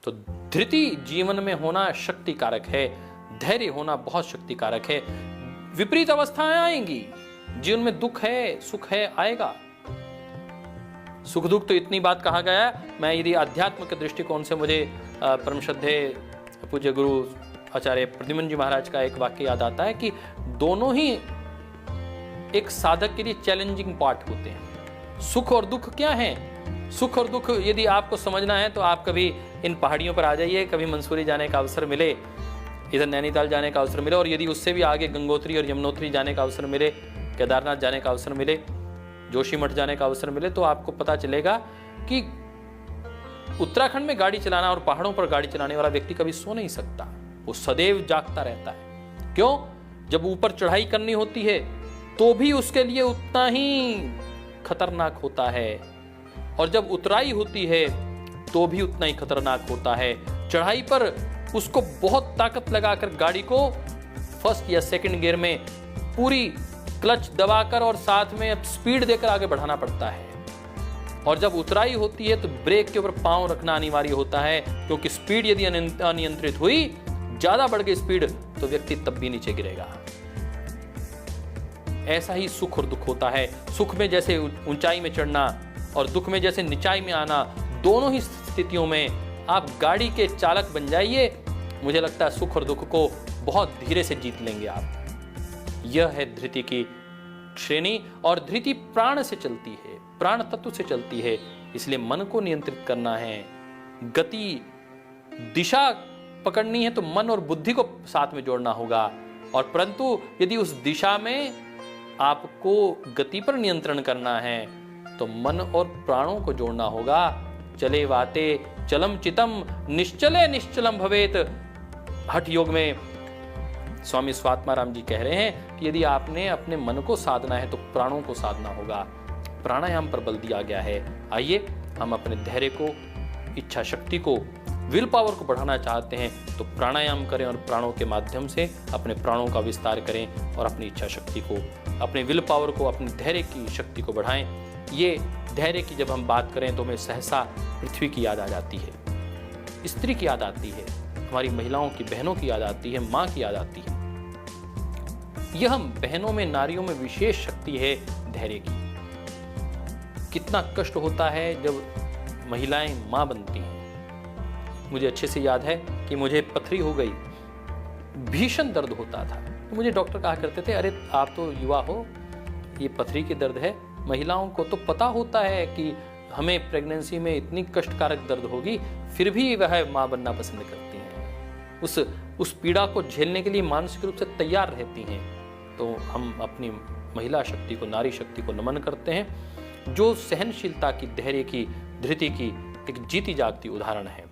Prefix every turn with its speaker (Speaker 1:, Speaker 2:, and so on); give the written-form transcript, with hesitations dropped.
Speaker 1: तो धृति जीवन में होना शक्ति कारक है, धैर्य होना बहुत शक्ति कारक है। विपरीत अवस्थाएं आएंगी, जीवन में दुख है सुख है आएगा। सुख दुख तो इतनी बात कहा गया, मैं यदि आध्यात्म के दृष्टिकोण से मुझे परम श्रद्धेय पूज्य गुरु आचार्य प्रद्युम्न जी महाराज का एक वाक्य याद आता है कि दोनों ही एक साधक के लिए चैलेंजिंग पार्ट होते हैं। सुख और दुख क्या है? सुख और दुख यदि आपको समझना है तो आप कभी इन पहाड़ियों पर आ जाइए, कभी मंसूरी जाने का अवसर मिले, इधर नैनीताल जाने का अवसर मिले, और यदि उससे भी आगे गंगोत्री और यमुनोत्री जाने का अवसर मिले, केदारनाथ जाने का अवसर मिले, जोशीमठ जाने का अवसर मिले, तो आपको पता चलेगा कि उत्तराखंड में गाड़ी चलाना और पहाड़ों पर गाड़ी चलाने वाला व्यक्ति कभी सो नहीं सकता, वो सदैव जागता रहता है। क्यों? जब ऊपर चढ़ाई करनी होती है तो भी उसके लिए उतना ही खतरनाक होता है, और जब उतराई होती है तो भी उतना ही खतरनाक होता है। चढ़ाई पर उसको बहुत ताकत लगाकर गाड़ी को फर्स्ट या सेकंड गियर में पूरी क्लच दबाकर और साथ में स्पीड देकर आगे बढ़ाना पड़ता है, और जब उतराई होती है तो ब्रेक के ऊपर पांव रखना अनिवार्य होता है, क्योंकि स्पीड यदि अनियंत्रित हुई, ज्यादा बढ़ गई स्पीड, तो व्यक्ति तब भी नीचे गिरेगा। ऐसा ही सुख और दुख होता है। सुख में जैसे ऊंचाई में चढ़ना और दुख में जैसे निचाई में आना, दोनों ही स्थितियों में आप गाड़ी के चालक बन जाइए, मुझे लगता है सुख और दुख को बहुत धीरे से जीत लेंगे आप। यह है धृति की श्रेणी, और धृति प्राण से चलती है, प्राण तत्व से चलती है, इसलिए मन को नियंत्रित करना है। गति दिशा पकड़नी है तो मन और बुद्धि को साथ में जोड़ना होगा, और परंतु यदि उस दिशा में आपको गति पर नियंत्रण करना है तो मन और प्राणों को जोड़ना होगा। चले वाते चलम चितम निश्चले निश्चलम भवेत। हठ योग में स्वामी स्वात्माराम जी कह रहे हैं कि यदि आपने अपने मन को साधना है तो प्राणों को साधना होगा। प्राणायाम पर बल दिया गया है। आइए हम अपने धैर्य को, इच्छा शक्ति को, विल पावर को बढ़ाना चाहते हैं तो प्राणायाम करें, और प्राणों के माध्यम से अपने प्राणों का विस्तार करें और अपनी इच्छा शक्ति को, अपने विल पावर को, अपने धैर्य की शक्ति को बढ़ाएं। ये धैर्य की जब हम बात करें तो हमें सहसा पृथ्वी की याद आ जाती है, स्त्री की याद आती है, हमारी महिलाओं की, बहनों की याद आती है, माँ की याद आती है। यह हम बहनों में, नारियों में विशेष शक्ति है धैर्य की। कितना कष्ट होता है जब महिलाएं माँ बनती हैं। मुझे अच्छे से याद है कि मुझे पथरी हो गई, भीषण दर्द होता था, तो मुझे डॉक्टर कहा करते थे, अरे आप तो युवा हो, ये पथरी की दर्द है, महिलाओं को तो पता होता है कि हमें प्रेगनेंसी में इतनी कष्टकारक दर्द होगी, फिर भी वह माँ बनना पसंद करती हैं, उस पीड़ा को झेलने के लिए मानसिक रूप से तैयार रहती हैं। तो हम अपनी महिला शक्ति को, नारी शक्ति को नमन करते हैं, जो सहनशीलता की, धैर्य की, धृति की एक जीती जागती उदाहरण है।